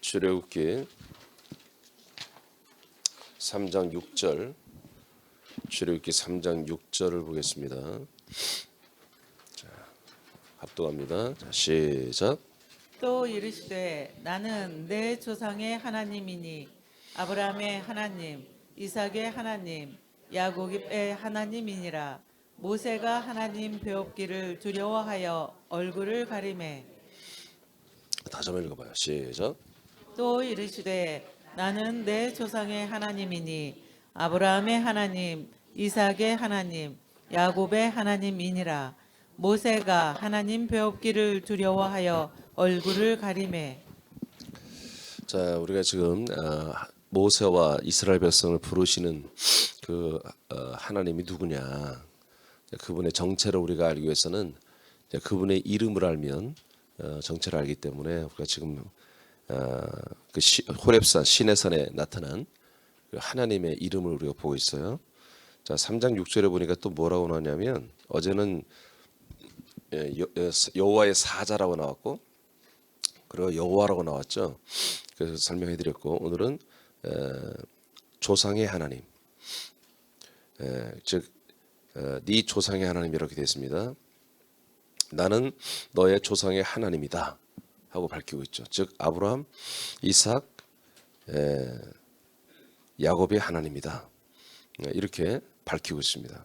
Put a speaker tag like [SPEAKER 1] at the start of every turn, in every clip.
[SPEAKER 1] 출애굽기 3장 6절, 출애굽기 3장 6절을 보겠습니다. 자, 합독합니다. 자, 시작.
[SPEAKER 2] 또 이르시되 나는 내 조상의 하나님이니 아브라함의 하나님, 이삭의 하나님, 야곱의 하나님이니라. 모세가 하나님 배웁기를 두려워하여 얼굴을 가리매.
[SPEAKER 1] 다시 한번 읽어봐요. 시작.
[SPEAKER 2] 또 이르시되 나는 내 조상의 하나님이니 아브라함의 하나님, 이삭의 하나님, 야곱의 하나님이니라. 모세가 하나님 배웁기를 두려워하여 얼굴을 가리매.
[SPEAKER 1] 자, 우리가 지금 모세와 이스라엘 백성을 부르시는 그 하나님이 누구냐? 그분의 정체를 우리가 알기 위해서는 그분의 이름을 알면 정체를 알기 때문에 우리가 지금 그 호렙산 시내산에 나타난 그 하나님의 이름을 우리가 보고 있어요. 자, 3장 6절에 보니까 또 뭐라고 나왔냐면 어제는 여호와의 사자라고 나왔고 그리고 여호와라고 나왔죠. 그래서 설명해 드렸고 오늘은 조상의 하나님, 즉 네 조상의 하나님 이렇게 되어 있습니다. 나는 너의 조상의 하나님이다 하고 밝히고 있죠. 즉 아브라함, 이삭, 야곱의 하나님이다 이렇게 밝히고 있습니다.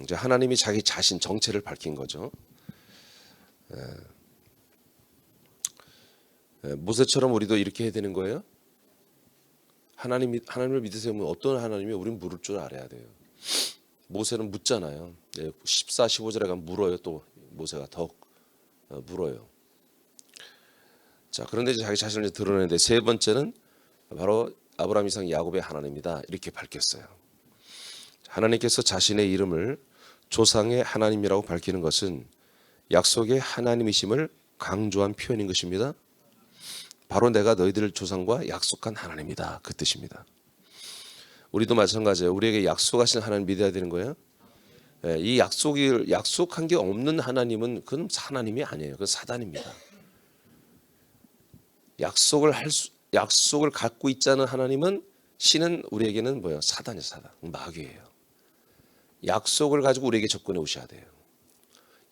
[SPEAKER 1] 이제 하나님이 자기 자신 정체를 밝힌 거죠. 모세처럼 우리도 이렇게 해야 되는 거예요. 하나님을 믿으세요. 어떤 하나님이 우리는 물을 줄 알아야 돼요. 모세는 묻잖아요. 14, 15절에 가면 물어요. 또 모세가 더 물어요. 자, 그런데 이제 자기 자신을 드러내는데 세 번째는 바로 아브라함, 이삭, 야곱의 하나님이다 이렇게 밝혔어요. 하나님께서 자신의 이름을 조상의 하나님이라고 밝히는 것은 약속의 하나님이심을 강조한 표현인 것입니다. 바로 내가 너희들 조상과 약속한 하나님이다 그 뜻입니다. 우리도 마찬가지예요. 우리에게 약속하신 하나님 믿어야 되는 거예요. 이 약속한 게 없는 하나님은 그건 하나님이 아니에요. 그건 사단입니다. 약속을 갖고 있지 않은 하나님은 신은 우리에게는 뭐예요? 사단이에요. 사단. 마귀예요. 약속을 가지고 우리에게 접근해 오셔야 돼요.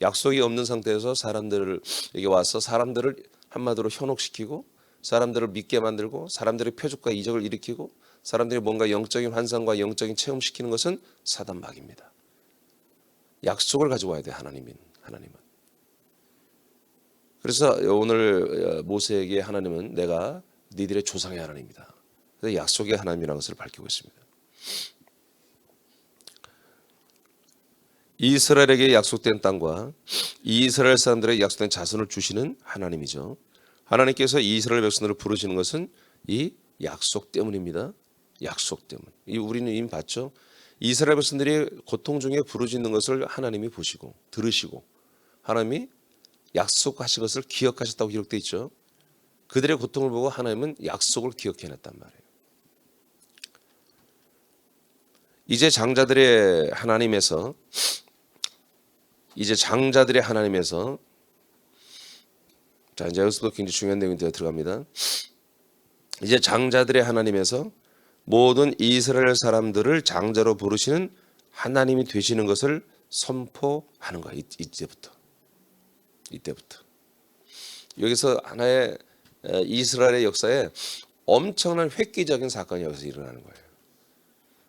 [SPEAKER 1] 약속이 없는 상태에서 사람들에게 와서 사람들을 한마디로 현혹시키고 사람들을 믿게 만들고 사람들의 표적과 이적을 일으키고 사람들이 뭔가 영적인 환상과 영적인 체험시키는 것은 사단 마귀입니다. 약속을 가지고 와야 돼요. 하나님은. 그래서 오늘 모세에게 하나님은 내가 니들의 조상의 하나님이다. 그래서 약속의 하나님이라는 것을 밝히고 있습니다. 이스라엘에게 약속된 땅과 이스라엘 사람들에게 약속된 자손을 주시는 하나님이죠. 하나님께서 이스라엘 백성들을 부르시는 것은 이 약속 때문입니다. 약속 때문. 우리는 이미 봤죠. 이스라엘 백성들이 고통 중에 부르짖는 것을 하나님이 보시고 들으시고 하나님이 약속하신 것을 기억하셨다고 기록되어 있죠. 그들의 고통을 보고 하나님은 약속을 기억해냈단 말이에요. 이제 장자들의 하나님에서 자, 이제 여기서도 굉장히 중요한 내용이 들어갑니다. 이제 장자들의 하나님에서 모든 이스라엘 사람들을 장자로 부르시는 하나님이 되시는 것을 선포하는 거예요. 이때부터. 여기서 하나의 이스라엘의 역사에 엄청난 획기적인 사건이 여기서 일어나는 거예요.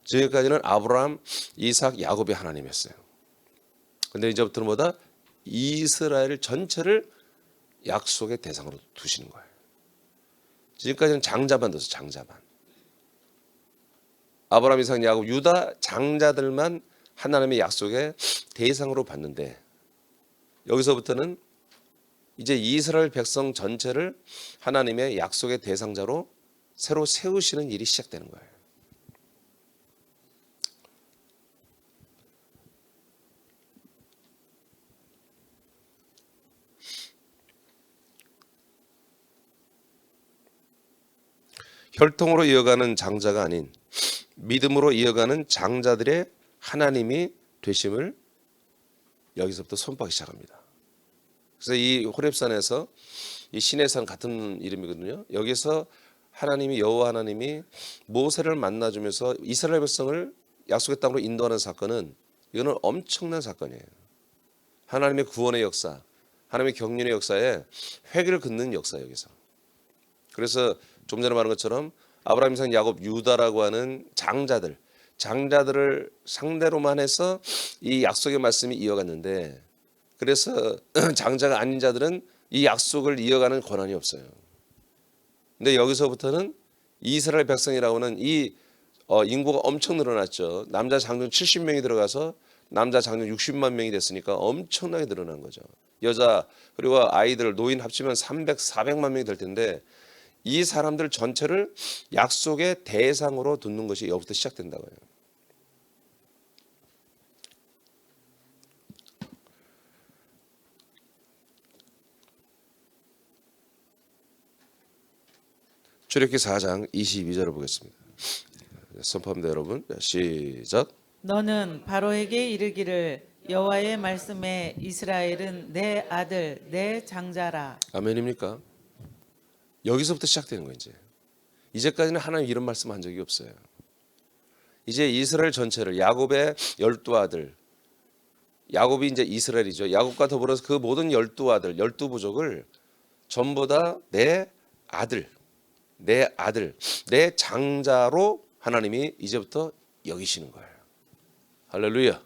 [SPEAKER 1] 지금까지는 아브라함, 이삭, 야곱의 하나님이었어요. 그런데 이제부터는 뭐다? 이스라엘 전체를 약속의 대상으로 두시는 거예요. 지금까지는 장자만 뒀어요. 장자만. 아브라함, 이삭, 야곱, 유다 장자들만 하나님의 약속의 대상으로 봤는데 여기서부터는 이제 이스라엘 백성 전체를 하나님의 약속의 대상자로 새로 세우시는 일이 시작되는 거예요. 혈통으로 이어가는 장자가 아닌 믿음으로 이어가는 장자들의 하나님이 되심을 여기서부터 선포하기 시작합니다. 그래서 이 호렙산에서 이 신의 산 같은 이름이거든요. 여기서 하나님이 여호와 하나님이 모세를 만나주면서 이스라엘 백성을 약속의 땅으로 인도하는 사건은 이거는 엄청난 사건이에요. 하나님의 구원의 역사, 하나님의 경륜의 역사에 획을 긋는 역사 여기서. 그래서 좀 전에 말한 것처럼 아브라함, 이삭, 야곱, 유다라고 하는 장자들을 상대로만 해서 이 약속의 말씀이 이어갔는데, 그래서 장자가 아닌 자들은 이 약속을 이어가는 권한이 없어요. 근데 여기서부터는 이스라엘 백성이라고 하는 이 인구가 엄청 늘어났죠. 남자 장정 70명이 들어가서 남자 장정 60만 명이 됐으니까 엄청나게 늘어난 거죠. 여자 그리고 아이들 노인 합치면 300, 400만 명이 될 텐데 이 사람들 전체를 약속의 대상으로 두는 것이 여기부터 시작된다고요. 출애굽기 4장 22절을 보겠습니다. 선포합니다, 여러분. 시작.
[SPEAKER 2] 너는 바로에게 이르기를 여호와의 말씀에 이스라엘은 내 아들 내 장자라.
[SPEAKER 1] 아멘입니까? 여기서부터 시작되는 거예요. 이제까지는 하나님 이런 말씀한 적이 없어요. 이제 이스라엘 전체를 야곱의 12아들, 야곱이 이제 이스라엘이죠. 야곱과 더불어서 그 모든 12아들, 12부족을 전부 다 내 아들, 내 장자로 하나님이 이제부터 여기시는 거예요. 할렐루야,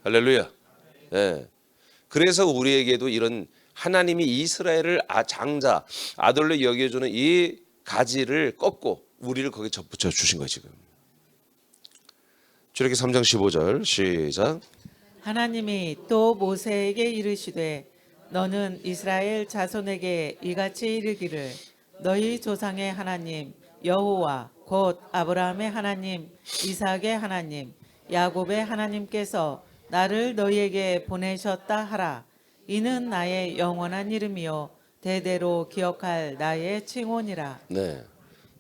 [SPEAKER 1] 할렐루야. 네. 그래서 우리에게도 이런 하나님이 이스라엘을 장자, 아들로 여겨주는 이 가지를 꺾고 우리를 거기에 접붙여 주신 거예요 지금. 출애굽기 3장 15절 시작.
[SPEAKER 2] 하나님이 또 모세에게 이르시되 너는 이스라엘 자손에게 이같이 이르기를 너희 조상의 하나님 여호와 곧 아브라함의 하나님 이삭의 하나님 야곱의 하나님께서 나를 너희에게 보내셨다 하라. 이는 나의 영원한 이름이요 대대로 기억할 나의 칭혼이라.
[SPEAKER 1] 네.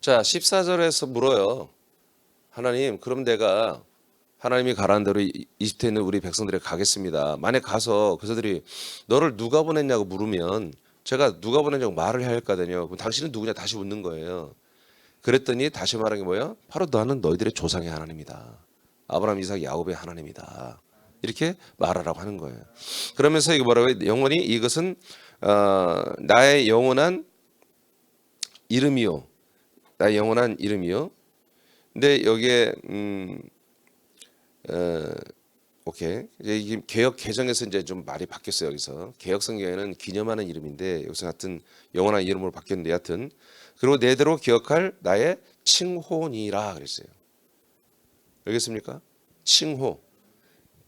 [SPEAKER 1] 자 14절에서 물어요. 하나님, 그럼 내가 하나님이 가라는 대로 이집트에 있는 우리 백성들에게 가겠습니다. 만약 가서 그들이 너를 누가 보냈냐고 물으면 제가 누가 보냈냐고 말을 해야 할 거 아니에요. 그럼 당신은 누구냐 다시 묻는 거예요. 그랬더니 다시 말한 게 뭐야? 바로 나는 너희들의 조상의 하나님이다. 아브라함, 이삭, 야곱의 하나님이다. 이렇게 말하라고 하는 거예요. 그러면서 이거 뭐라고 해요? 영원히 이것은 나의 영원한 이름이요. 나의 영원한 이름이요. 근데 여기에 오케이. 이제 이게 개혁 개정에서 이제 좀 말이 바뀌었어요. 여기서 개혁 성경에는 기념하는 이름인데 여기서 하여튼 영원한 이름으로 바뀌었는데 하여튼 그리고 내대로 기억할 나의 칭호니라 그랬어요. 알겠습니까? 칭호.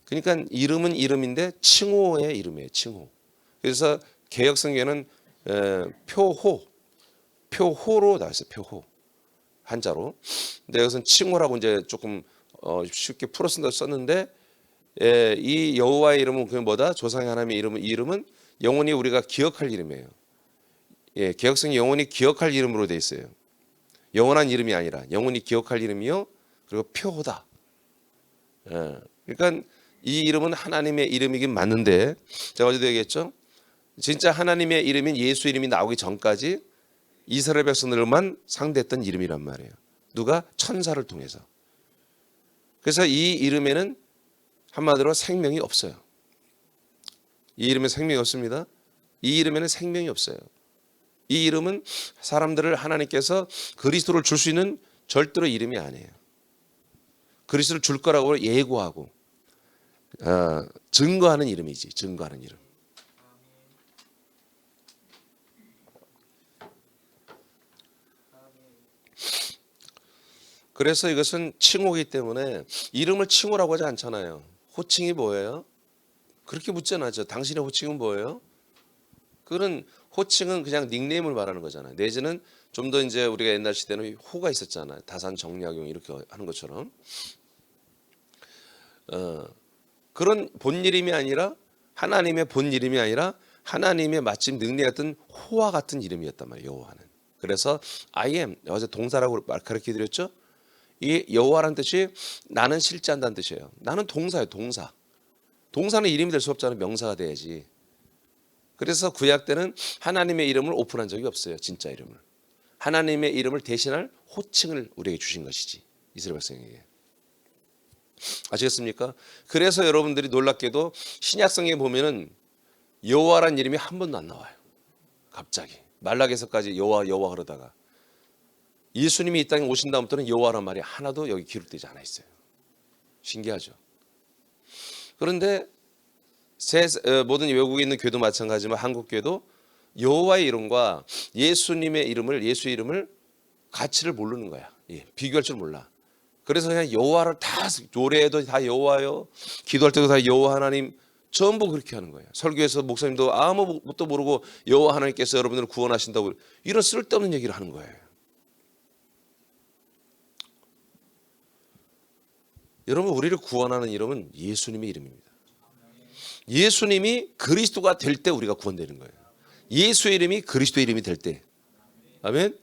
[SPEAKER 1] 그러니까 이름은 이름인데 칭호의 이름이에요. 칭호. 그래서 개혁 성경에는 표호로 나왔어요. 표호. 한자로. 근데 여기서는 칭호라고 이제 조금 쉽게 풀어 쓴다 썼는데 이 여호와의 이름은 그 뭐다? 조상의 하나님의 이름은 이 이름은 영원히 우리가 기억할 이름이에요. 개혁성이 영원히 기억할 이름으로 돼 있어요. 영원한 이름이 아니라 영원히 기억할 이름이요. 그리고 표호다. 그러니까 이 이름은 하나님의 이름이긴 맞는데 제가 어제도 얘기했죠. 진짜 하나님의 이름인 예수 이름이 나오기 전까지 이스라엘 백성들만 상대했던 이름이란 말이에요. 누가? 천사를 통해서. 그래서 이 이름에는 한마디로 생명이 없어요. 이 이름에 생명이 없습니다. 이 이름에는 생명이 없어요. 이 이름은 사람들을 하나님께서 그리스도를 줄 수 있는 절대로 이름이 아니에요. 그리스도를 줄 거라고 예고하고 증거하는 이름이지. 증거하는 이름. 그래서 이것은 칭호이기 때문에 이름을 칭호라고 하지 않잖아요. 호칭이 뭐예요? 그렇게 묻지 않았죠. 당신의 호칭은 뭐예요? 그런 호칭은 그냥 닉네임을 말하는 거잖아요. 내지는 좀 더 이제 우리가 옛날 시대는 호가 있었잖아요. 다산 정약용 이렇게 하는 것처럼 그런 본 이름이 아니라 하나님의 본 이름이 아니라 하나님의 마침 닉네임같은 호와 같은 이름이었단 말이에요. 여호와는. 그래서 I am 어제 동사라고 가르쳐 드렸죠. 이 여호와라는 뜻이 나는 실제한다는 뜻이에요. 나는 동사예요. 동사. 동사는 이름이 될 수 없잖아요. 명사가 돼야지. 그래서 구약 때는 하나님의 이름을 오픈한 적이 없어요. 진짜 이름을. 하나님의 이름을 대신할 호칭을 우리에게 주신 것이지. 이스라엘 백성에게. 아시겠습니까? 그래서 여러분들이 놀랍게도 신약성에 보면은 여호와란 이름이 한 번도 안 나와요. 갑자기. 말라기서까지 여호와 여호와 그러다가 예수님이 이 땅에 오신 다음부터는 여호와란 말이 하나도 여기 기록되지 않아 있어요. 신기하죠. 그런데 모든 외국에 있는 교도 마찬가지지만 한국 교도 여호와의 이름과 예수님의 이름을 예수의 이름을 가치를 모르는 거야. 예, 비교할 줄 몰라. 그래서 그냥 여호와를 다 노래해도 다 여호와요, 기도할 때도 다 여호와 하나님, 전부 그렇게 하는 거예요. 설교에서 목사님도 아무것도 모르고 여호와 하나님께서 여러분들을 구원하신다고 이런 쓸데없는 얘기를 하는 거예요. 여러분, 우리를 구원하는 이름은 예수님의 이름입니다. 예수님이 그리스도가 될 때 우리가 구원되는 거예요. 예수의 이름이 그리스도의 이름이 될 때. 아멘.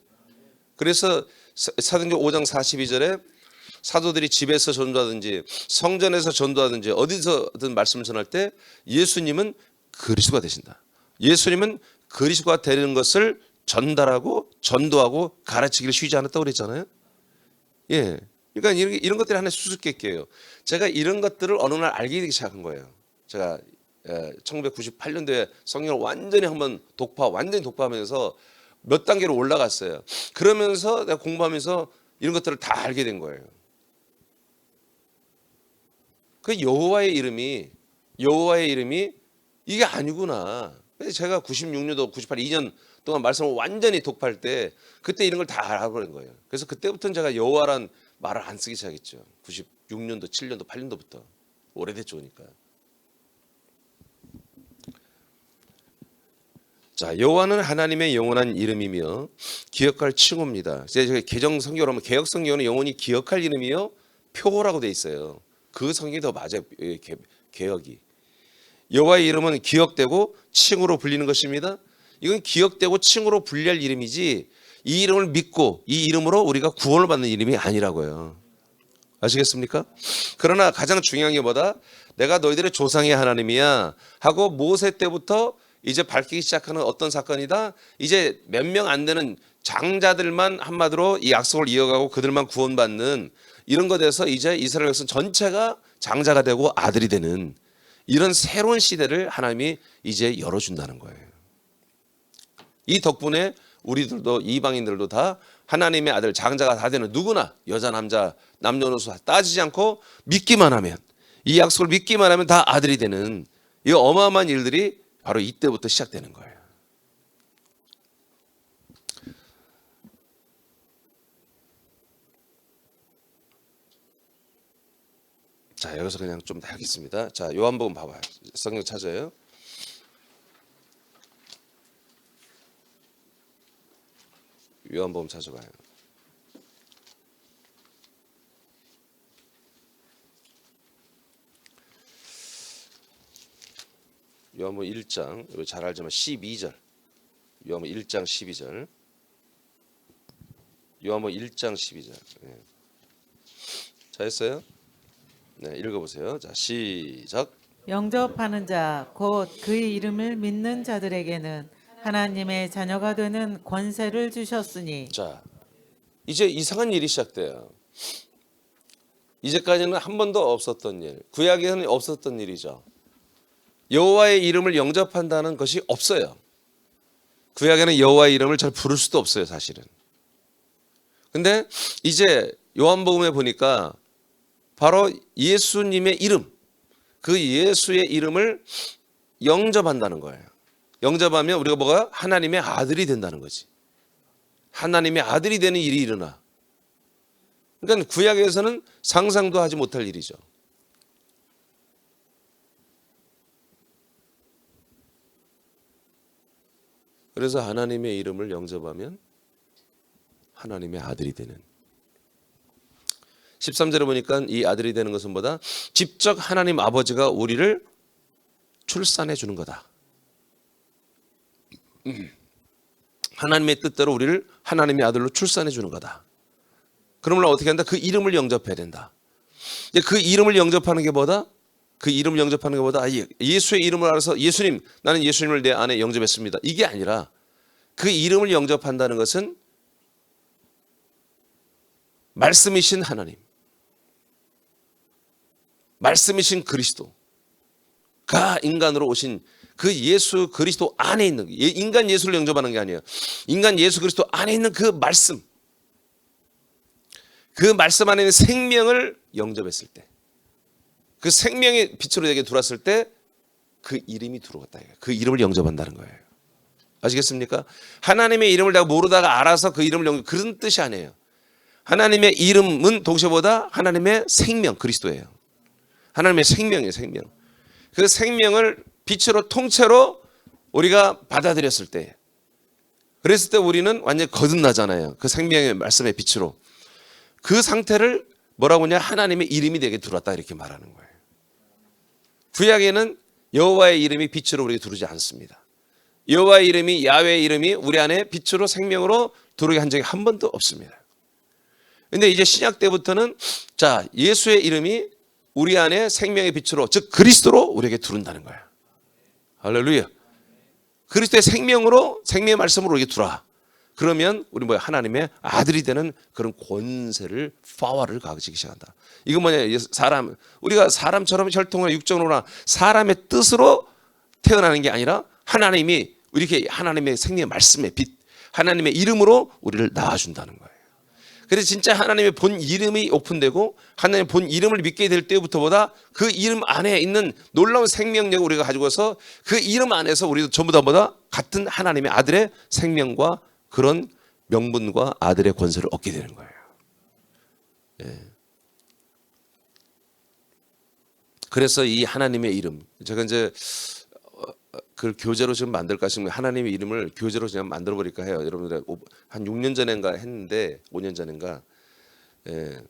[SPEAKER 1] 그래서 사도행전 5장 42절에 사도들이 집에서 전도하든지 성전에서 전도하든지 어디서든 말씀을 전할 때 예수님은 그리스도가 되신다. 예수님은 그리스도가 되는 것을 전달하고 전도하고 가르치기를 쉬지 않았다고 그랬잖아요. 예. 그러니까 이런 것들이 하나의 수수께끼예요. 제가 이런 것들을 어느 날 알게 되기 시작한 거예요. 제가 1998년도에 성경을 완전히 독파하면서 몇 단계로 올라갔어요. 그러면서 내가 공부하면서 이런 것들을 다 알게 된 거예요. 그 여호와의 이름이 이게 아니구나. 그래서 제가 96년도, 98, 2년 동안 말씀을 완전히 독파할 때 그때 이런 걸 다 알아버린 거예요. 그래서 그때부터는 제가 여호와란 말을 안 쓰기 시작했죠. 96년도, 7년도, 8년도부터. 오래됐죠, 그러니까. 자, 여호와는 하나님의 영원한 이름이며 기억할 칭호입니다. 이제 개정 성경으로 하면 개역 성경은 영원히 기억할 이름이요 표라고 돼 있어요. 그 성경이 더 맞아요. 개역이. 여호와의 이름은 기억되고 칭호로 불리는 것입니다. 이건 기억되고 칭호로 불리할 이름이지 이 이름을 믿고 이 이름으로 우리가 구원을 받는 이름이 아니라고요. 아시겠습니까? 그러나 가장 중요한 게 뭐다? 내가 너희들의 조상의 하나님이야 하고 모세 때부터 이제 밝히기 시작하는 어떤 사건이다. 이제 몇 명 안 되는 장자들만 한마디로 이 약속을 이어가고 그들만 구원받는 이런 것에서 이제 이스라엘 백성 전체가 장자가 되고 아들이 되는 이런 새로운 시대를 하나님이 이제 열어준다는 거예요. 이 덕분에 우리들도 이방인들도 다 하나님의 아들 장자가 다 되는 누구나 여자 남자 남녀노소 따지지 않고 믿기만 하면 이 약속을 믿기만 하면 다 아들이 되는 이 어마어마한 일들이 바로 이때부터 시작되는 거예요. 자, 여기서 그냥 좀 하겠습니다. 자, 요한복음 봐봐요. 성경 찾아요. 요한복음 찾아봐요. 요한복음 1장, 이거 잘 알지만 12절. 요한복음 1장 12절. 요한복음 1장 12절. 네. 자, 했어요? 네, 읽어보세요. 자, 시작.
[SPEAKER 2] 영접하는 자 곧 그의 이름을 믿는 자들에게는 하나님의 자녀가 되는 권세를 주셨으니.
[SPEAKER 1] 자, 이제 이상한 일이 시작돼요. 이제까지는 한 번도 없었던 일, 구약에는 없었던 일이죠. 여호와의 이름을 영접한다는 것이 없어요. 구약에는 여호와의 이름을 잘 부를 수도 없어요, 사실은. 근데 이제 요한복음에 보니까 바로 예수님의 이름, 그 예수의 이름을 영접한다는 거예요. 영접하면 우리가 뭐가? 하나님의 아들이 된다는 거지. 하나님의 아들이 되는 일이 일어나. 그러니까 구약에서는 상상도 하지 못할 일이죠. 그래서 하나님의 이름을 영접하면 하나님의 아들이 되는. 13절에 보니까 이 아들이 되는 것은 뭐다? 직접 하나님 아버지가 우리를 출산해 주는 거다. 하나님의 뜻대로 우리를 하나님의 아들로 출산해 주는 거다. 그러면 어떻게 한다? 그 이름을 영접해야 된다. 그 이름을 영접하는 게 뭐다? 그 이름을 영접하는 것보다 예수의 이름을 알아서 예수님, 나는 예수님을 내 안에 영접했습니다. 이게 아니라 그 이름을 영접한다는 것은 말씀이신 하나님, 말씀이신 그리스도가 인간으로 오신 그 예수 그리스도 안에 있는, 인간 예수를 영접하는 게 아니에요. 인간 예수 그리스도 안에 있는 그 말씀, 그 말씀 안에 있는 생명을 영접했을 때, 그 생명의 빛으로 내게 들어왔을 때 그 이름이 들어왔다. 그 이름을 영접한다는 거예요. 아시겠습니까? 하나님의 이름을 내가 모르다가 알아서 그 이름을 영접, 그런 뜻이 아니에요. 하나님의 이름은 동시보다 하나님의 생명, 그리스도예요. 하나님의 생명이에요, 생명. 그 생명을 빛으로 통째로 우리가 받아들였을 때, 그랬을 때 우리는 완전히 거듭나잖아요. 그 생명의 말씀의 빛으로. 그 상태를 뭐라고 하냐? 하나님의 이름이 내게 들어왔다, 이렇게 말하는 거예요. 구약에는 여호와의 이름이 빛으로 우리에게 들어오지 않습니다. 여호와의 이름이, 야훼의 이름이 우리 안에 빛으로 생명으로 들어오게 한 적이 한 번도 없습니다. 근데 이제 신약 때부터는 자, 예수의 이름이 우리 안에 생명의 빛으로, 즉 그리스도로 우리에게 들어온다는 거예요. 할렐루야. 그리스도의 생명으로, 생명의 말씀으로 우리에게 들어와. 그러면 우리 뭐야? 하나님의 아들이 되는 그런 권세를, 파워를 가지기 시작한다. 이건 뭐냐? 우리가 사람처럼 혈통이나 육정으로나 사람의 뜻으로 태어나는 게 아니라 하나님이 이렇게 하나님의 생명의 말씀의 빛, 하나님의 이름으로 우리를 낳아준다는 거예요. 그래서 진짜 하나님의 본 이름이 오픈되고 하나님의 본 이름을 믿게 될 때부터보다 그 이름 안에 있는 놀라운 생명력을 우리가 가지고서 그 이름 안에서 우리도 전부 다 뭐다? 같은 하나님의 아들의 생명과 그런 명분과 아들의 권세를 얻게 되는 거예요. 예. 그래서 이 하나님의 이름, 제가 이제 그걸 교재로 지금 만들까 싶으면 하나님의 이름을 교재로 그냥 만들어 버릴까 해요. 여러분들 한 6년 전인가 했는데 5년 전인가. 예.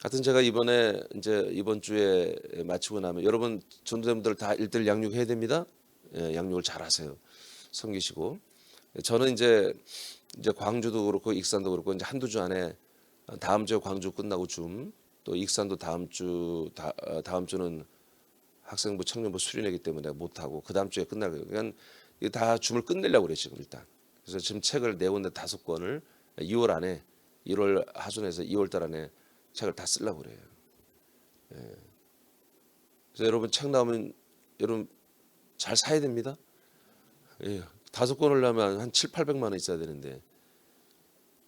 [SPEAKER 1] 하여튼 제가 이번에 이제 이번 주에 마치고 나면 여러분 전도자분들 다 1:1 양육해야 됩니다. 예, 양육을 잘 하세요. 섬기시고. 저는 이제 광주도 그렇고 익산도 그렇고 이제 한두 주 안에 다음 주에 광주 끝나고 또 익산도 다음 주는 학생부 청년부 수련회이기 때문에 못 하고 그 다음 주에 끝날 거예요. 그러니까 다 줌을 끝내려고 그래요 지금 일단. 그래서 지금 책을 내온데 5권을 2월 안에 1월 하순에서 2월 달 안에 책을 다 쓰려고 그래요. 예. 그래서 여러분 책 나오면 여러분 잘 사야 됩니다. 예. 5권을 내면 한 7, 800만 원 있어야 되는데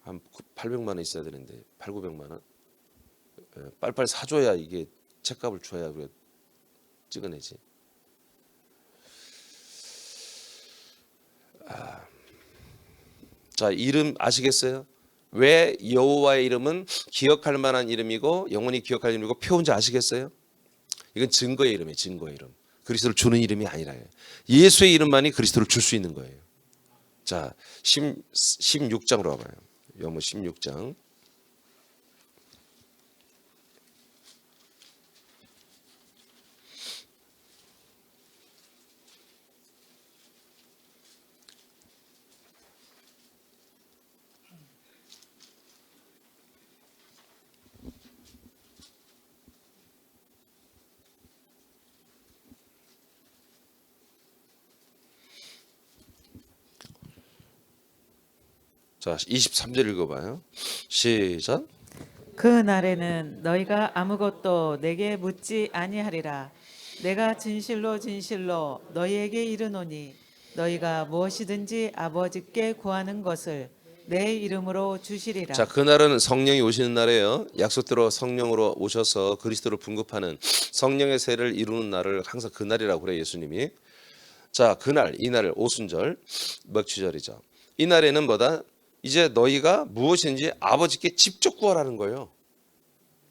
[SPEAKER 1] 한 800만 원 있어야 되는데 8, 900만 원. 예. 빨리빨리 사줘야 이게 책값을 줘야 우리가 찍어내지. 자, 이름 아시겠어요? 왜 여호와의 이름은 기억할 만한 이름이고 영원히 기억할 이름이고 표현지 아시겠어요? 이건 증거의 이름이에요. 증거의 이름. 그리스도를 주는 이름이 아니라요. 예수의 이름만이 그리스도를 줄 수 있는 거예요. 자, 16장으로 와봐요. 요한복음 16장. 자, 23절 읽어봐요. 시작.
[SPEAKER 2] 그 날에는 너희가 아무것도 내게 묻지 아니하리라. 내가 진실로 진실로 너희에게 이르노니 너희가 무엇이든지 아버지께 구하는 것을 내 이름으로 주시리라.
[SPEAKER 1] 자, 그날은 성령이 오시는 날이에요. 약속대로 성령으로 오셔서 그리스도를 분급하는 성령의 세를 이루는 날을 항상 그날이라고 그래요, 예수님이. 자, 그날, 이날을 오순절, 먹추절이죠. 이 날에는 뭐다? 이제 너희가 무엇인지 아버지께 직접 구하라는 거예요.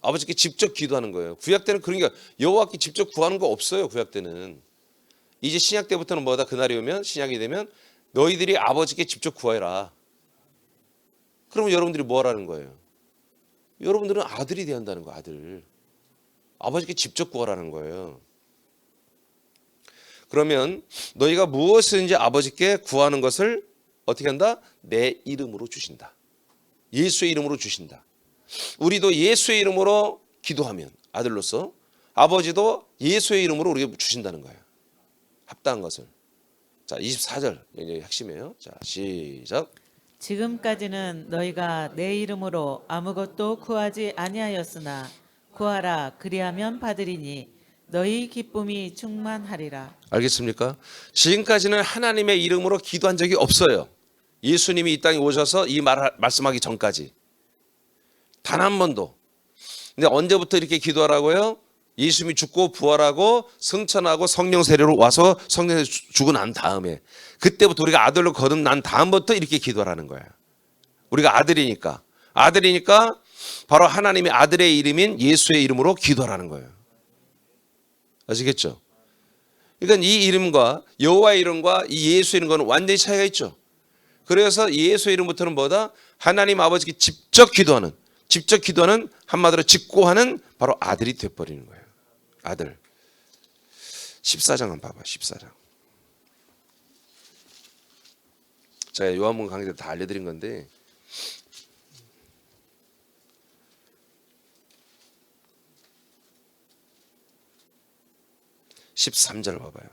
[SPEAKER 1] 아버지께 직접 기도하는 거예요. 구약 때는 그러니까 여호와께 직접 구하는 거 없어요. 구약 때는. 이제 신약 때부터는 뭐다? 그날이 오면 신약이 되면 너희들이 아버지께 직접 구해라. 그러면 여러분들이 뭐 하라는 거예요? 여러분들은 아들이 돼야 한다는 거예요. 아들. 아버지께 직접 구하라는 거예요. 그러면 너희가 무엇인지 아버지께 구하는 것을 어떻게 한다? 내 이름으로 주신다. 예수의 이름으로 주신다. 우리도 예수의 이름으로 기도하면 아들로서 아버지도 예수의 이름으로 우리에게 주신다는 거예요. 합당한 것을. 자, 24절 이제 핵심이에요. 자, 시작.
[SPEAKER 2] 지금까지는 너희가 내 이름으로 아무것도 구하지 아니하였으나 구하라 그리하면 받으리니 너희 기쁨이 충만하리라.
[SPEAKER 1] 알겠습니까? 지금까지는 하나님의 이름으로 기도한 적이 없어요. 예수님이 이 땅에 오셔서 이 말씀하기 전까지 단 한 번도. 근데 언제부터 이렇게 기도하라고요? 예수님이 죽고 부활하고 승천하고 성령 세례로 와서 성령 세례 주고 난 다음에, 그때부터 우리가 아들로 거듭난 다음부터 이렇게 기도하라는 거예요. 우리가 아들이니까 바로 하나님의 아들의 이름인 예수의 이름으로 기도하라는 거예요. 아시겠죠? 그러니까 이 이름과 여호와의 이름과 이 예수의 이름과는 완전히 차이가 있죠. 그래서 예수의 이름부터는 뭐다? 하나님 아버지께 직접 기도하는 한마디로 직고하는 바로 아들이 돼버리는 거예요. 아들. 14장 한번 봐봐. 14장. 제가 요한복음 강의 때 다 알려드린 건데, (13절) 봐봐요.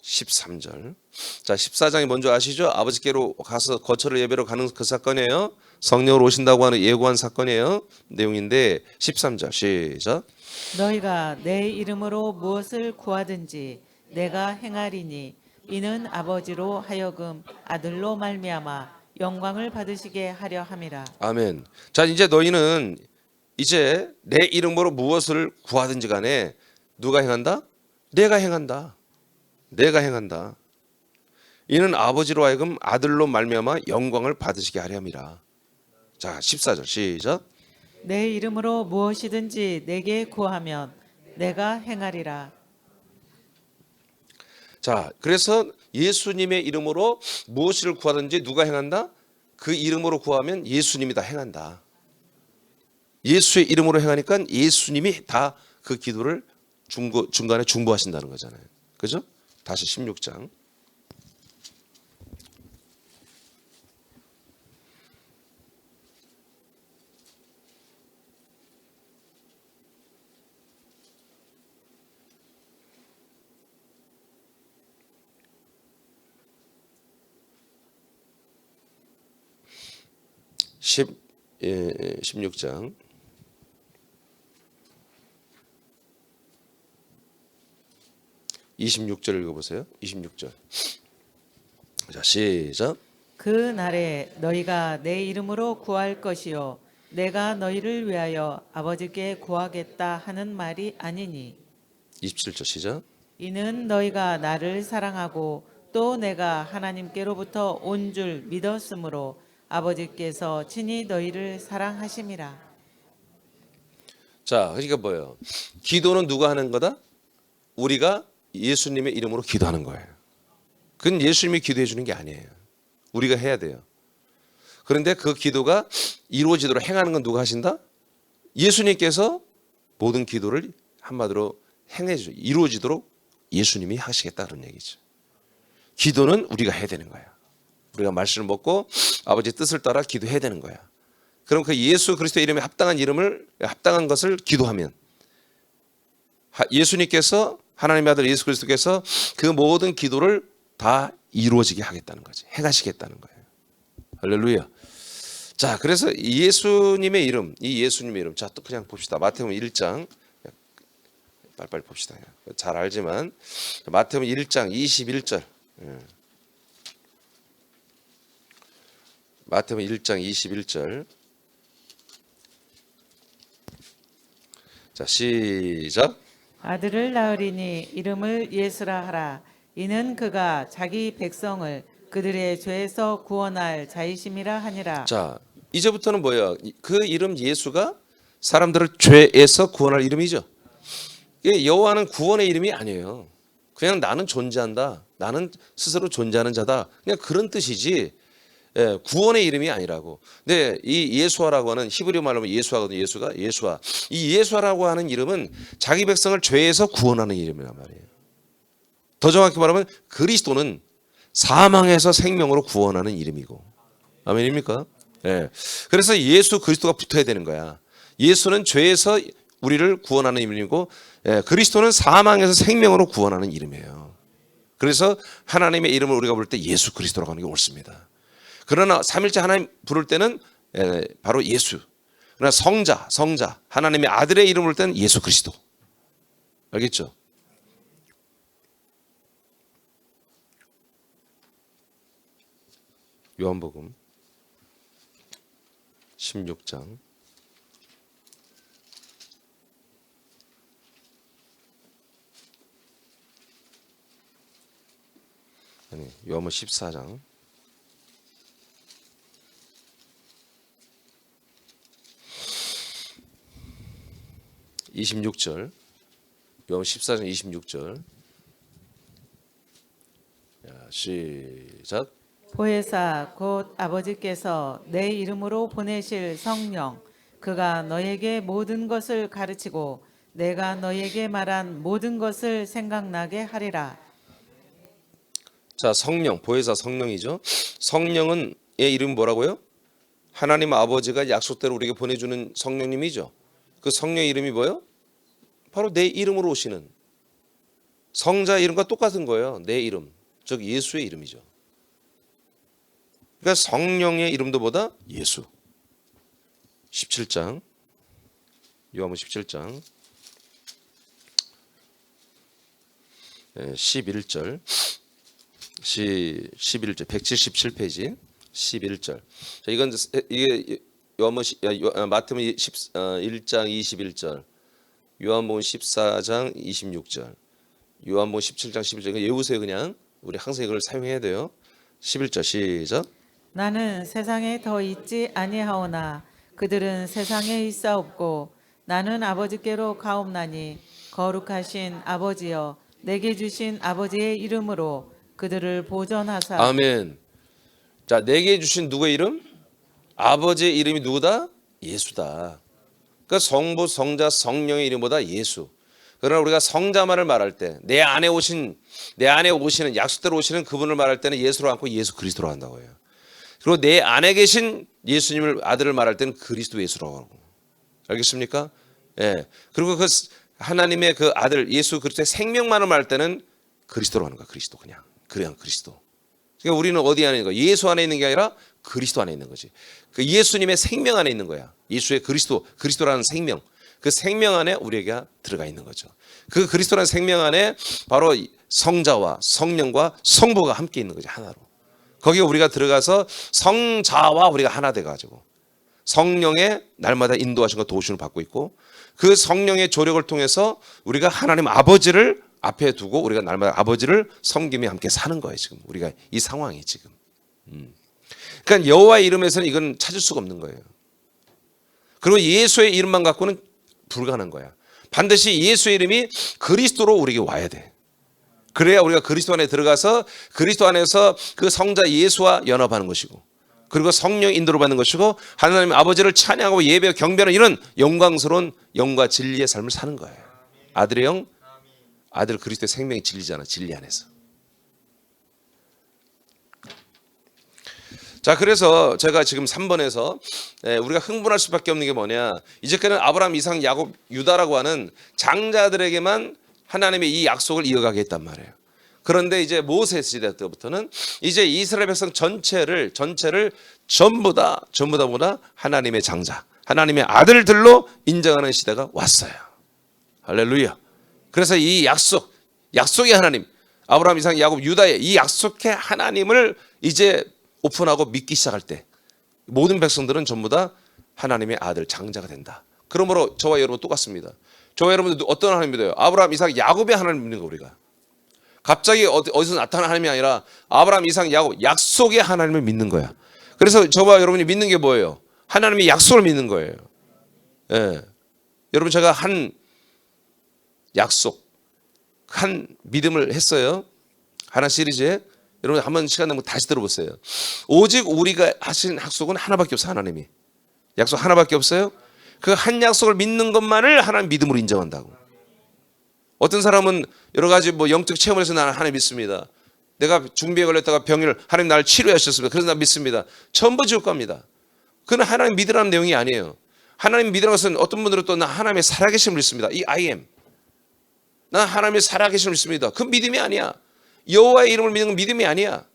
[SPEAKER 1] 13절. 자, 14장이 뭔지 아시죠? 아버지께로 가서 거처를 예배로 가는 그 사건이에요. 성령으로 오신다고 하는 예고한 사건이에요. 내용인데 13절 시작.
[SPEAKER 2] 너희가 내 이름으로 무엇을 구하든지 내가 행하리니 이는 아버지로 하여금 아들로 말미암아 영광을 받으시게 하려 함이라.
[SPEAKER 1] 아멘. 자, 이제 너희는 이제 내 이름으로 무엇을 구하든지 간에 누가 행한다? 내가 행한다. 내가 행한다. 이는 아버지로 하여금 아들로 말미암아 영광을 받으시게 하려 함이라. 자, 14절 시작.
[SPEAKER 2] 내 이름으로 무엇이든지 내게 구하면 내가 행하리라.
[SPEAKER 1] 자, 그래서 예수님의 이름으로 무엇을 구하든지 누가 행한다? 그 이름으로 구하면 예수님이 다 행한다. 예수의 이름으로 행하니까 예수님이 다 그 기도를 중간에 중보하신다는 거잖아요. 그죠? 다시 16장. 예, 16장 26절 읽어보세요. 26절. 자, 시작.
[SPEAKER 2] 그 날에 너희가 내 이름으로 구할 것이요 내가 너희를 위하여 아버지께 구하겠다 하는 말이 아니니
[SPEAKER 1] 27절 시작.
[SPEAKER 2] 이는 너희가 나를 사랑하고 또 내가 하나님께로부터 온 줄 믿었으므로 아버지께서 친히 너희를 사랑하심이라.
[SPEAKER 1] 자, 그러니까 뭐예요? 기도는 누가 하는 거다? 우리가 예수님의 이름으로 기도하는 거예요. 그건 예수님이 기도해 주는 게 아니에요. 우리가 해야 돼요. 그런데 그 기도가 이루어지도록 행하는 건 누가 하신다? 예수님께서 모든 기도를 한마디로 행해줘 이루어지도록 예수님이 하시겠다 그런 얘기죠. 기도는 우리가 해야 되는 거야. 우리가 말씀을 먹고 아버지의 뜻을 따라 기도해야 되는 거야. 그럼 그 예수 그리스도의 이름에 합당한 것을 기도하면 예수님께서 하나님의 아들 예수 그리스도께서 그 모든 기도를 다 이루어지게 하겠다는 거지. 행하시겠다는 거예요. 할렐루야. 자, 그래서 예수님의 이름, 자, 또 그냥 봅시다. 마태복음 1장. 빨리빨리 봅시다. 잘 알지만 마태복음 1장 21절. 마태복음 1장 21절. 자, 시작.
[SPEAKER 2] 아들을 낳으리니 이름을 예수라 하라. 이는 그가 자기 백성을 그들의 죄에서 구원할 자이심이라 하니라.
[SPEAKER 1] 자, 이제부터는 뭐예요? 그 이름 예수가 사람들을 죄에서 구원할 이름이죠. 여호와는 구원의 이름이 아니에요. 그냥 나는 존재한다. 나는 스스로 존재하는 자다. 그냥 그런 뜻이지. 예, 구원의 이름이 아니라고. 근데 이 예수아라고 하는 히브리 말로 예수아거든요. 예수아. 이 예수아라고 하는 이름은 자기 백성을 죄에서 구원하는 이름이란 말이에요. 더 정확히 말하면 그리스도는 사망에서 생명으로 구원하는 이름이고. 아멘입니까? 예. 그래서 예수 그리스도가 붙어야 되는 거야. 예수는 죄에서 우리를 구원하는 이름이고, 그리스도는 사망에서 생명으로 구원하는 이름이에요. 그래서 하나님의 이름을 우리가 부를 때 예수 그리스도라고 하는 게 옳습니다. 그러나 삼일째 하나님 부를 때는 바로 예수. 그러나 성자, 하나님의 아들의 이름을 부를 때는 예수 그리스도. 알겠죠? 요한복음 16장 요한복음 14장 26절, 요한복음 14장 26절. 시작.
[SPEAKER 2] 보혜사 곧 아버지께서 내 이름으로 보내실 성령 그가 너에게 모든 것을 가르치고 내가 너에게 말한 모든 것을 생각나게 하리라.
[SPEAKER 1] 자, 성령, 보혜사 성령이죠. 성령은 의 이름 뭐라고요? 하나님 아버지가 약속대로 우리에게 보내주는 성령님이죠. 그 성령의 이름이 뭐예요? 바로 내 이름으로 오시는 성자 이름과 똑같은 거예요. 내 이름, 즉 예수의 이름이죠. 그러니까 성령의 이름도 보다 예수. 17장, 요한복음 17장 11절, 11절 177페이지 11절. 자, 이게 마태복음 1장 21절, 요한복음 14장 26절, 요한복음 17장 11절. 외우세요. 그냥 우리 항상 이걸 사용해야 돼요. 11절 시작.
[SPEAKER 2] 나는 세상에 더 있지 아니하오나 그들은 세상에 있사옵고 나는 아버지께로 가옵나니 거룩하신 아버지여 내게 주신 아버지의 이름으로 그들을 보존하사.
[SPEAKER 1] 아멘. 자, 내게 주신 누구의 이름? 아버지의 이름이 누구다? 예수다. 그러니까 성부, 성자, 성령의 이름보다 예수. 그러나 우리가 성자만을 말할 때 내 안에 오시는 약속대로 오시는 그분을 말할 때는 예수로 않고 예수 그리스도로 한다고 해요. 그리고 내 안에 계신 예수님을 아들을 말할 때는 그리스도 예수라고 하고. 알겠습니까? 예. 그리고 그 하나님의 그 아들 예수 그리스도의 생명만을 말할 때는 그리스도로 하는 거야. 그리스도 그냥 그리스도. 그러니까 우리는 어디 안에 있는 거야? 예수 안에 있는 게 아니라 그리스도 안에 있는 거지. 그 예수님의 생명 안에 있는 거야. 예수의 그리스도라는 생명. 그 생명 안에 우리에게 들어가 있는 거죠. 그 그리스도라는 생명 안에 바로 성자와 성령과 성부가 함께 있는 거죠. 하나로. 거기에 우리가 들어가서 성자와 우리가 하나 돼가지고 성령의 날마다 인도하심과 도우심을 받고 있고 그 성령의 조력을 통해서 우리가 하나님 아버지를 앞에 두고 우리가 날마다 아버지를 섬기며 함께 사는 거예요. 지금 우리가 이 상황이 지금. 그러니까 여호와의 이름에서는 이건 찾을 수가 없는 거예요. 그리고 예수의 이름만 갖고는 불가능한 거야. 반드시 예수의 이름이 그리스도로 우리에게 와야 돼. 그래야 우리가 그리스도 안에 들어가서 그리스도 안에서 그 성자 예수와 연합하는 것이고 그리고 성령 인도를 받는 것이고 하나님 아버지를 찬양하고 예배와 경배하는 이런 영광스러운 영과 진리의 삶을 사는 거예요. 아들의 영, 아들 그리스도의 생명이 진리잖아. 진리 안에서. 자, 그래서 제가 지금 3번에서 우리가 흥분할 수밖에 없는 게 뭐냐. 이제까지는 아브라함, 이삭, 야곱, 유다라고 하는 장자들에게만 하나님의 이 약속을 이어가게 했단 말이에요. 그런데 이제 모세 시대 때부터는 이제 이스라엘 백성 전체를 전부 다 보다 하나님의 장자, 하나님의 아들들로 인정하는 시대가 왔어요. 할렐루야. 그래서 이 약속의 하나님, 아브라함, 이삭, 야곱, 유다의 이 약속의 하나님을 이제 오픈하고 믿기 시작할 때 모든 백성들은 전부 다 하나님의 아들 장자가 된다. 그러므로 저와 여러분 똑같습니다. 저와 여러분들 어떤 하나님 믿어요? 아브라함, 이삭, 야곱의 하나님 믿는 거 우리가. 갑자기 어디서 나타난 하나님이 아니라 아브라함, 이삭, 야곱 약속의 하나님을 믿는 거야. 그래서 저와 여러분이 믿는 게 뭐예요? 하나님의 약속을 믿는 거예요. 예. 여러분 제가 한 믿음을 했어요. 하나 시리즈에. 여러분 한번 시간 되면 다시 들어보세요. 오직 우리가 하신 약속은 하나밖에 없어요. 하나님이. 약속 하나밖에 없어요. 그 한 약속을 믿는 것만을 하나님 믿음으로 인정한다고. 어떤 사람은 여러 가지 영적 체험을 해서 나는 하나님 믿습니다. 내가 중비에 걸렸다가 병을 하나님 나를 치료하셨습니다. 그래서 나 믿습니다. 전부 지옥 갑니다. 그건 하나님 믿으라는 내용이 아니에요. 하나님 믿는 것은 어떤 분들은 또 나 하나님의 살아계심을 믿습니다. 이 I am. 나 하나님의 살아계심을 믿습니다. 그 믿음이 아니야. 여호와의 이름을 믿는 건 믿음이 아니야.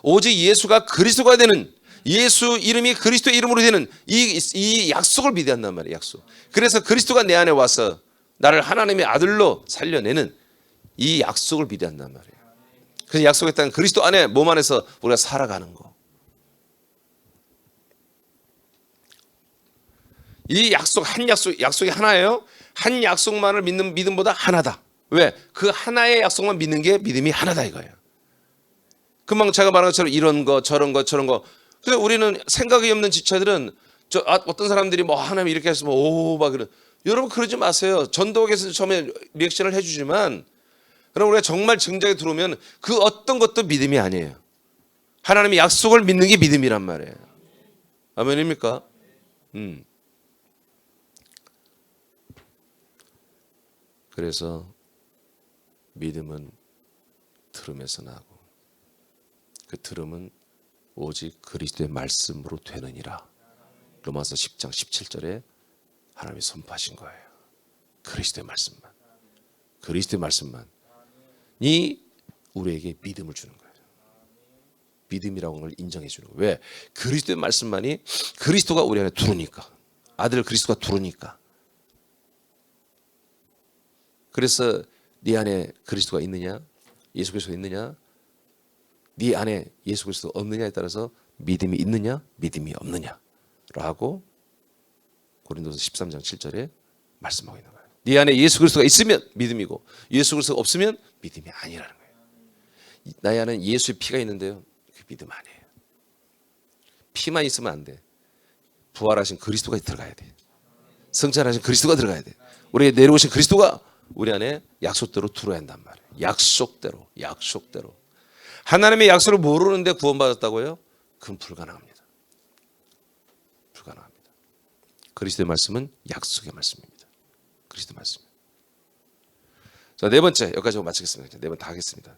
[SPEAKER 1] 오직 예수가 그리스도가 되는, 예수 이름이 그리스도의 이름으로 되는 이 약속을 믿어야 한단 말이에요. 약속. 그래서 그리스도가 내 안에 와서 나를 하나님의 아들로 살려내는 이 약속을 믿어야 한단 말이에요. 그래서 약속했다는 그리스도 안에, 몸 안에서 우리가 살아가는 거. 이 약속이 하나예요. 한 약속만을 믿는 믿음보다 하나다. 왜? 그 하나의 약속만 믿는 게 믿음이 하나다 이거예요. 금방 제가 말한 것처럼 이런 거 저런 거 저런 거. 그래서 우리는 생각이 없는 지체들은 어떤 사람들이 뭐 하나님 이렇게 해서 오막 그런. 여러분 그러지 마세요. 전도학에서 처음에 리액션을 해주지만, 그럼 우리가 정말 정작에 들어오면 그 어떤 것도 믿음이 아니에요. 하나님의 약속을 믿는 게 믿음이란 말이에요. 아멘입니까? 그래서 믿음은 들음에서 나고, 그 들음은 오직 그리스도의 말씀으로 되느니라. 로마서 10장 17절에 하나님이 선포하신 거예요. 그리스도의 말씀만. 그리스도의 말씀만. 이 우리에게 믿음을 주는 거예요. 믿음이라고 하는 걸 인정해 주는 거예요. 왜? 그리스도의 말씀만이, 그리스도가 우리 안에 들어오니까. 아들 그리스도가 들어오니까. 그래서 네 안에 그리스도가 있느냐, 예수 그리스도가 있느냐, 네 안에 예수 그리스도가 없느냐에 따라서 믿음이 있느냐, 믿음이 없느냐라고 고린도서 13장 7절에 말씀하고 있는 거예요. 네 안에 예수 그리스도가 있으면 믿음이고, 예수 그리스도가 없으면 믿음이 아니라는 거예요. 나의 안에 예수의 피가 있는데요, 그 믿음 아니에요. 피만 있으면 안 돼. 부활하신 그리스도가 들어가야 돼. 성찬하신 그리스도가 들어가야 돼. 우리에게 내려오신 그리스도가 우리 안에 약속대로 들어야 한단 말이에요. 약속대로. 하나님의 약속을 모르는데 구원받았다고요? 그건 불가능합니다. 그리스도의 말씀은 약속의 말씀입니다. 그리스도의 말씀. 자, 네 번째, 여기까지 하고 마치겠습니다. 네 번 다 하겠습니다.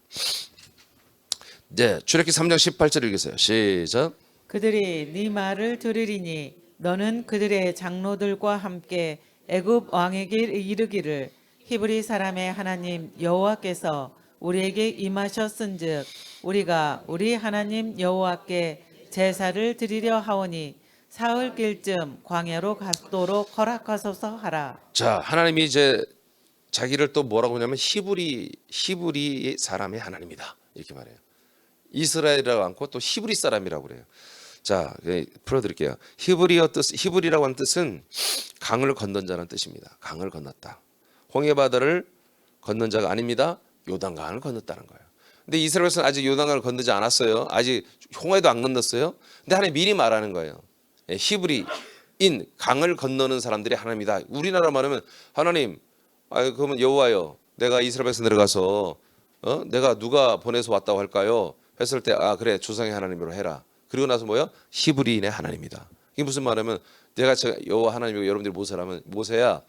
[SPEAKER 1] 네, 출애굽기 3장 18절 읽으세요. 시작.
[SPEAKER 2] 그들이 네 말을 들으리니 너는 그들의 장로들과 함께 애굽 왕에게 이르기를 히브리 사람의 하나님 여호와께서 우리에게 임하셨은즉 우리가 우리 하나님 여호와께 제사를 드리려 하오니 사흘길쯤 광야로 갔도록 허락하소서 하라.
[SPEAKER 1] 자, 하나님이 이제 자기를 또 뭐라고 하냐면 히브리 사람의 하나님이다 이렇게 말해요. 이스라엘이라고 않고 또 히브리 사람이라고 그래요. 자, 풀어드릴게요. 히브리라고 하는 뜻은 강을 건넌 자라는 뜻입니다. 강을 건넜다. 홍해바다를 건넌 자가 아닙니다. 요단강을 건넜다는 거예요. 근데 이스라엘에서는 아직 요단강을 건너지 않았어요. 아직 홍해도 안 건넜어요. 근데 하나님 미리 말하는 거예요. 히브리인 강을 건너는 사람들이 하나님이다. 우리나라 말하면 하나님, 그러면 여호와여, 내가 이스라엘 백성 내려가서 내가 누가 보내서 왔다고 할까요? 했을 때 그래 조상의 하나님으로 해라. 그리고 나서 뭐요? 히브리인의 하나님이다. 이게 무슨 말하면 내가 여호와 하나님이고 여러분들이 모세라면 모세야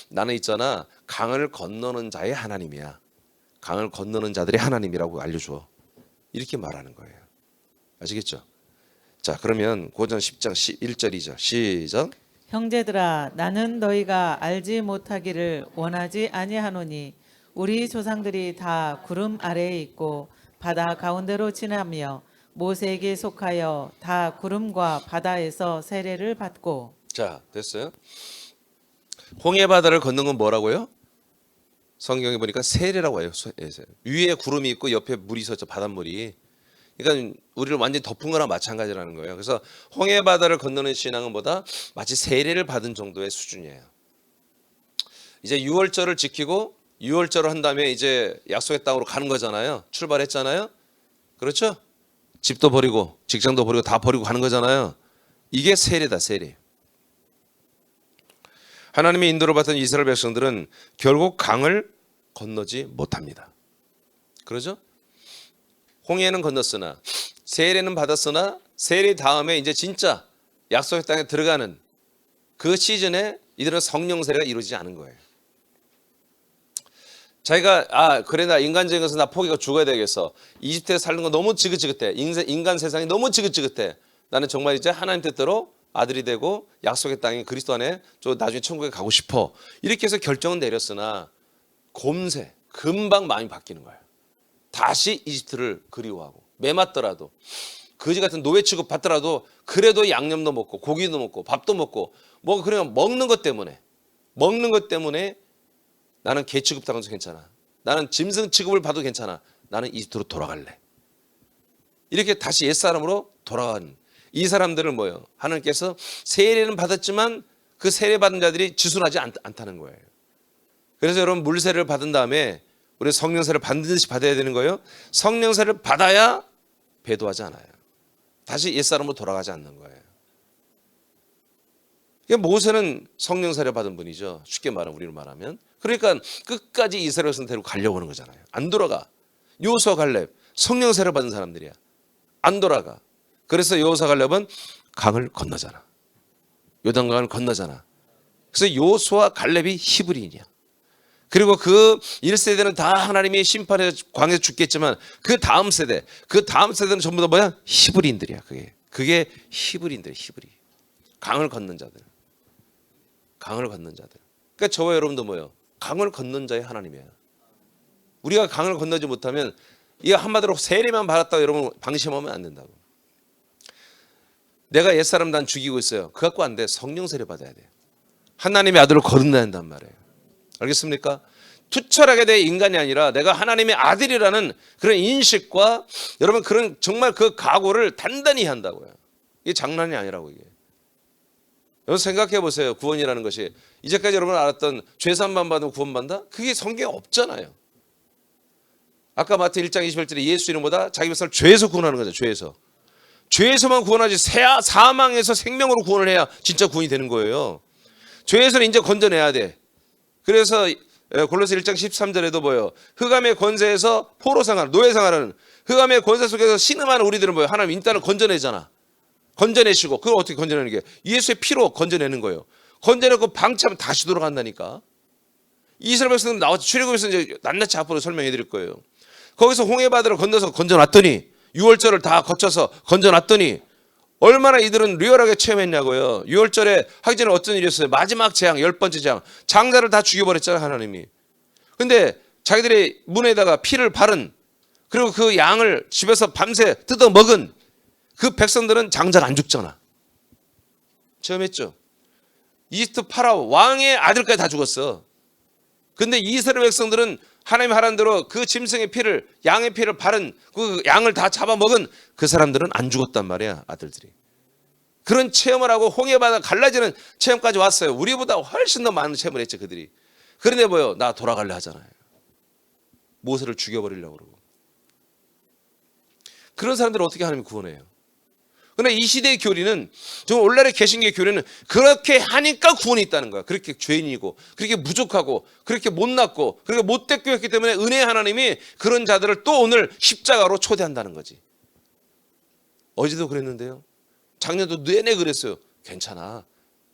[SPEAKER 1] 나는 있잖아 강을 건너는 자의 하나님이야. 강을 건너는 자들의 하나님이라고 알려줘. 이렇게 말하는 거예요. 아시겠죠? 자, 그러면 고전 10장 1절이죠. 시작.
[SPEAKER 2] 형제들아 나는 너희가 알지 못하기를 원하지 아니하노니 우리 조상들이 다 구름 아래에 있고 바다 가운데로 지나며 모세에게 속하여 다 구름과 바다에서 세례를 받고. 자,
[SPEAKER 1] 됐어요? 홍해바다를 건넌 건 뭐라고요? 성경에 보니까 세례라고 해요. 위에 구름이 있고 옆에 물이 있었죠. 바닷물이. 그러니까 우리를 완전히 덮은 거랑 마찬가지라는 거예요. 그래서 홍해바다를 건너는 신앙은 뭐다? 마치 세례를 받은 정도의 수준이에요. 이제 유월절을 지키고 유월절을 한 다음에 이제 약속의 땅으로 가는 거잖아요. 출발했잖아요. 그렇죠? 집도 버리고 직장도 버리고 다 버리고 가는 거잖아요. 이게 세례다, 세례. 하나님의 인도를 받던 이스라엘 백성들은 결국 강을 건너지 못합니다. 그러죠? 홍해는 건넜으나 세례는 받았으나 세례 다음에 이제 진짜 약속의 땅에 들어가는 그 시즌에 이들은 성령 세례가 이루어지지 않은 거예요. 자기가 그래 나 인간적인 것은 나 포기하고 죽어야 되겠어. 이집트에 사는 거 너무 지긋지긋해. 인간 세상이 너무 지긋지긋해. 나는 정말 이제 하나님 뜻대로 아들이 되고 약속의 땅인 그리스도 안에 저 나중에 천국에 가고 싶어. 이렇게 해서 결정은 내렸으나 곰새 금방 마음이 바뀌는 거예요. 다시 이집트를 그리워하고 매맞더라도 거지 같은 노예 취급 받더라도 그래도 양념도 먹고 고기도 먹고 밥도 먹고 뭐 그냥 먹는 것 때문에 나는 개 취급 당해도 괜찮아. 나는 짐승 취급을 받아도 괜찮아. 나는 이집트로 돌아갈래. 이렇게 다시 옛사람으로 돌아가는 이 사람들은 뭐예요? 하나님께서 세례는 받았지만 그 세례 받은 자들이 지순하지 않다는 거예요. 그래서 여러분 물세례를 받은 다음에 우리 성령세를 반드시 받아야 되는 거예요. 성령세를 받아야 배도하지 않아요. 다시 옛사람으로 돌아가지 않는 거예요. 모세는 성령세례 받은 분이죠. 쉽게 말하면 우리로 말하면. 그러니까 끝까지 이스라엘 백성 데리고 가려고 하는 거잖아요. 안 돌아가. 여호수아 갈렙 성령세례 받은 사람들이야. 안 돌아가. 그래서 여호수아 갈렙은 강을 건너잖아. 요단강을 건너잖아. 그래서 여호수아 갈렙이 히브리인이야. 그리고 그 1세대는 다 하나님의 심판에 광에서 죽겠지만 그 다음 세대는 전부 다 뭐야? 히브리인들이야. 그게 히브리인들, 히브리. 강을 건넌 자들. 그러니까 저와 여러분도 뭐예요? 강을 건넌 자의 하나님이에요. 우리가 강을 건너지 못하면 이거 한마디로 세례만 받았다고 여러분 방심하면 안 된다고. 내가 옛사람 난 죽이고 있어요. 그거 갖고 안 돼. 성령 세례 받아야 돼요. 하나님의 아들을 거듭나야 한단 말이에요. 알겠습니까? 투철하게 된 인간이 아니라 내가 하나님의 아들이라는 그런 인식과 여러분 그런 정말 그 각오를 단단히 한다고요. 이게 장난이 아니라고 이게. 여러분 생각해 보세요. 구원이라는 것이 이제까지 여러분 알았던 죄산만 받으면 구원받는다? 그게 성경에 없잖아요. 아까 마태 1장 21절에 예수 이름보다 자기 백성을 죄에서 구원하는 거죠. 죄에서만 구원하지 사망에서 생명으로 구원을 해야 진짜 구원이 되는 거예요. 죄에서는 이제 건져내야 돼. 그래서 골로새 1장 13절에도 뭐예요? 흑암의 권세에서 포로 생활, 노예 생활하는 흑암의 권세 속에서 신음하는 우리들은 뭐예요? 하나님 인간을 건져내잖아. 건져내시고 그걸 어떻게 건져내는 게? 예수의 피로 건져내는 거예요. 건져내고 방치하면 다시 돌아간다니까. 이스라엘 백성은 나와서 출애굽에서 이제 낱낱이 앞으로 설명해 드릴 거예요. 거기서 홍해바다를 건너서 건져놨더니 6월절을 다 거쳐서 건져놨더니 얼마나 이들은 리얼하게 체험했냐고요. 6월절에 하기 전에 어떤 일이었어요? 마지막 재앙, 10번째 재앙. 장자를 다 죽여버렸잖아요, 하나님이. 근데 자기들의 문에다가 피를 바른 그리고 그 양을 집에서 밤새 뜯어 먹은 그 백성들은 장자가 안 죽잖아. 체험했죠? 이집트 파라오 왕의 아들까지 다 죽었어. 근데 이스라엘 백성들은 하나님 하라는 대로 그 짐승의 피를 양의 피를 바른 그 양을 다 잡아먹은 그 사람들은 안 죽었단 말이야. 아들들이. 그런 체험을 하고 홍해바다 갈라지는 체험까지 왔어요. 우리보다 훨씬 더 많은 체험을 했죠. 그들이. 그런데 뭐요? 나 돌아갈래 하잖아요. 모세를 죽여버리려고 그러고. 그런 사람들을 어떻게 하나님이 구원해요? 그러나 이 시대의 교리는 좀 오늘날의 개신교의 교리는 그렇게 하니까 구원이 있다는 거야. 그렇게 죄인이고 그렇게 부족하고 그렇게 못났고 그렇게 못됐고 했기 때문에 은혜의 하나님이 그런 자들을 또 오늘 십자가로 초대한다는 거지. 어제도 그랬는데요. 작년도 내내 그랬어요. 괜찮아.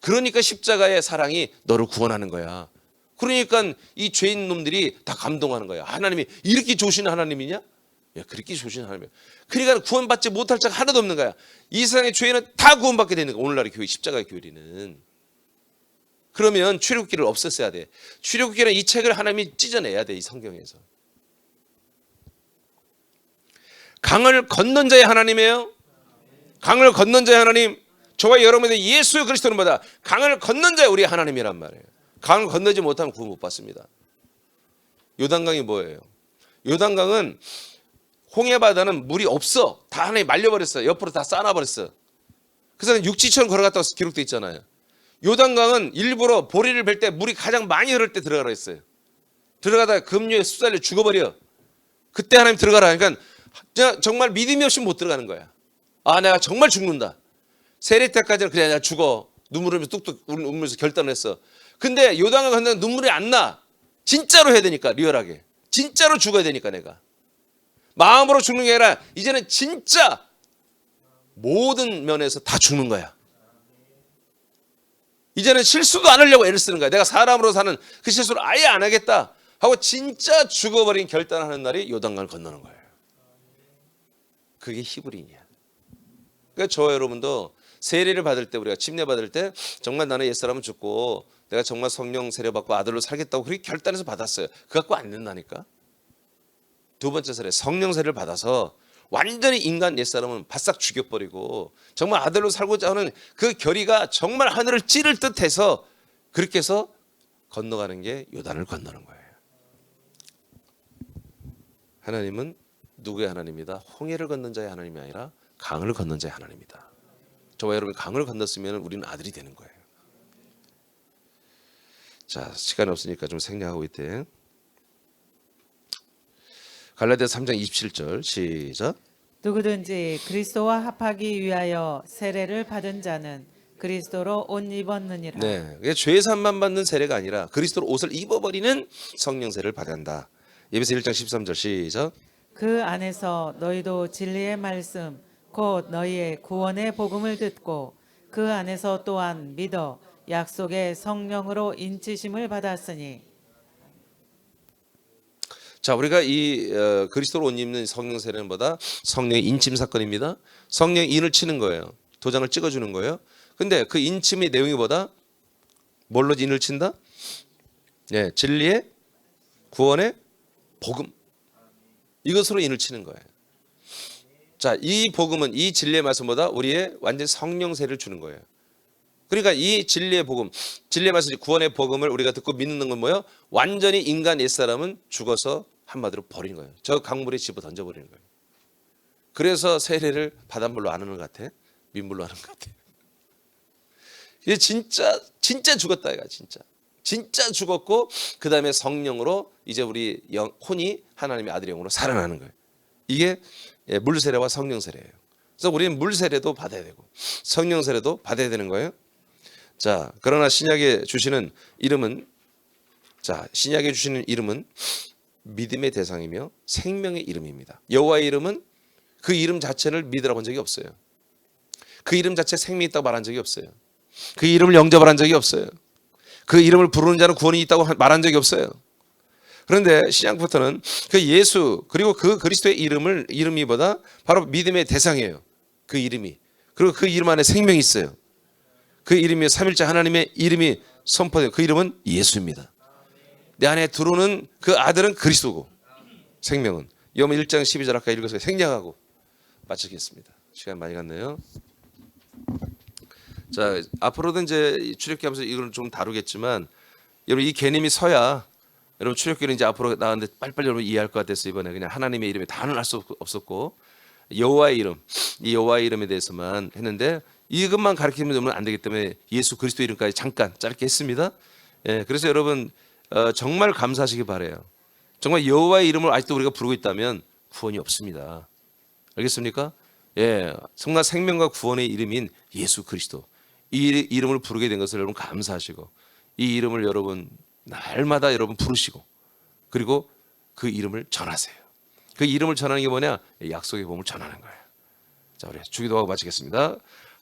[SPEAKER 1] 그러니까 십자가의 사랑이 너를 구원하는 거야. 그러니까 이 죄인 놈들이 다 감동하는 거야. 하나님이 이렇게 좋으신 하나님이냐? 야, 그렇게 좋으신 하나님. 그러니까 구원받지 못할 자가 하나도 없는 거야. 이 세상의 죄인은 다 구원받게 되는 거야. 오늘날의 교회, 십자가의 교리는. 그러면 출애굽기를 없앴어야 돼. 출애굽기는 이 책을 하나님이 찢어내야 돼. 이 성경에서. 강을 건넌 자의 하나님이에요. 강을 건넌 자의 하나님. 저와 여러분의 예수 그리스도는 뭐다? 강을 건넌 자의 우리 하나님이란 말이에요. 강을 건너지 못하면 구원 못 받습니다. 요단강이 뭐예요? 요단강은 홍해바다는 물이 없어. 다 하나님 말려버렸어요. 옆으로 다 쌓아버렸어. 그래서 육지처럼 걸어갔다고 기록되어 있잖아요. 요단강은 일부러 보리를 벨 때 물이 가장 많이 흐를 때 들어가라 했어요. 들어가다가 급류에 휩쓸려 죽어버려. 그때 하나님 들어가라. 그러니까 정말 믿음이 없이 못 들어가는 거야. 아, 내가 정말 죽는다. 세례 때까지는 그래, 내가 죽어. 눈물 흘리면서 뚝뚝 울면서 결단을 했어. 근데 요단강을 건너면 눈물이 안 나. 진짜로 해야 되니까, 리얼하게. 진짜로 죽어야 되니까 내가. 마음으로 죽는 게 아니라 이제는 진짜 모든 면에서 다 죽는 거야. 이제는 실수도 안 하려고 애를 쓰는 거야. 내가 사람으로 사는 그 실수를 아예 안 하겠다 하고 진짜 죽어버린 결단하는 날이 요단강을 건너는 거예요. 그게 히브리인이야. 그러니까 저와 여러분도 세례를 받을 때 우리가 침례 받을 때 정말 나는 옛사람은 죽고 내가 정말 성령 세례 받고 아들로 살겠다고 그렇게 결단해서 받았어요. 그거 갖고 안 된다니까. 두 번째 세례 성령 세례를 받아서 완전히 인간 옛사람은 바싹 죽여버리고 정말 아들로 살고자 하는 그 결의가 정말 하늘을 찌를 듯해서 그렇게 해서 건너가는 게 요단을 건너는 거예요. 하나님은 누구의 하나님이다? 홍해를 건넌 자의 하나님이 아니라 강을 건넌 자의 하나님이다. 저와 여러분이 강을 건넜으면 우리는 아들이 되는 거예요. 자, 시간이 없으니까 좀 생략하고 있대. 갈라디아서 3장 27절 시작.
[SPEAKER 2] 누구든지 그리스도와 합하기 위하여 세례를 받은 자는 그리스도로 옷 입었느니라.
[SPEAKER 1] 네, 이게 죄 사함만 받는 세례가 아니라 그리스도로 옷을 입어버리는 성령 세례를 받아야 한다. 예배서 1장 13절 시작.
[SPEAKER 2] 그 안에서 너희도 진리의 말씀 곧 너희의 구원의 복음을 듣고 그 안에서 또한 믿어 약속의 성령으로 인치심을 받았으니.
[SPEAKER 1] 자, 우리가 이 그리스도로 옷 입는 성령 세례는 뭐다? 성령의 인침 사건입니다. 성령 인을 치는 거예요. 도장을 찍어주는 거예요. 근데 그 인침의 내용이 뭐다? 뭘로 인을 친다? 네, 진리의 구원의 복음. 이것으로 인을 치는 거예요. 자, 이 복음은 이 진리의 말씀보다 우리의 완전 성령 세례를 주는 거예요. 그러니까 이 진리의 복음, 진리의 말씀, 구원의 복음을 우리가 듣고 믿는 건 뭐예요? 완전히 인간 옛사람은 죽어서 한마디로 버리는 거예요. 저 강물에 집어 던져버리는 거예요. 그래서 세례를 바닷물로 안 하는 것 같아? 민물로 하는 것 같아. 이게 진짜 죽었다 이가 진짜 죽었고 그 다음에 성령으로 이제 우리 혼이 하나님의 아들의 영으로 살아나는 거예요. 이게 물 세례와 성령 세례예요. 그래서 우리는 물 세례도 받아야 되고 성령 세례도 받아야 되는 거예요. 자, 그러나 신약에 주시는 이름은 믿음의 대상이며 생명의 이름입니다. 여호와의 이름은 그 이름 자체를 믿으라 본 적이 없어요. 그 이름 자체에 생명이 있다고 말한 적이 없어요. 그 이름을 영접을 한 적이 없어요. 그 이름을 부르는 자는 구원이 있다고 말한 적이 없어요. 그런데 신약부터는 그 예수 그리고 그 그리스도의 이름이 보다 바로 믿음의 대상이에요. 그 이름이. 그리고 그 이름 안에 생명이 있어요. 그 이름이 삼일째 하나님의 이름이 선포돼요. 그 이름은 예수입니다. 내 안에 들어오는 그 아들은 그리스도고 생명은 요한 1장 12절 아까 읽었어요. 생략하고 마치겠습니다. 시간 많이 갔네요. 자, 앞으로도 이제 출애굽기하면서 이걸 좀 다루겠지만 여러분 이 개념이 서야 여러분 출애굽기는 이제 앞으로 나가는데 빨리빨리 여러분 이해할 것 같아서 이번에 그냥 하나님의 이름에 단어를 할 수 없었고 여호와의 이름, 이 여호와의 이름에 대해서만 했는데 이것만 가르치면 안 되기 때문에 예수 그리스도 이름까지 잠깐 짧게 했습니다. 예, 그래서 여러분 정말 감사하시기 바라요. 정말 여호와의 이름을 아직도 우리가 부르고 있다면 구원이 없습니다. 알겠습니까? 예, 정말 생명과 구원의 이름인 예수 그리스도 이 이름을 부르게 된 것을 여러분 감사하시고 이 이름을 여러분 날마다 여러분 부르시고 그리고 그 이름을 전하세요. 그 이름을 전하는 게 뭐냐? 약속의 복음을 전하는 거예요. 자, 우리 주기도하고 마치겠습니다.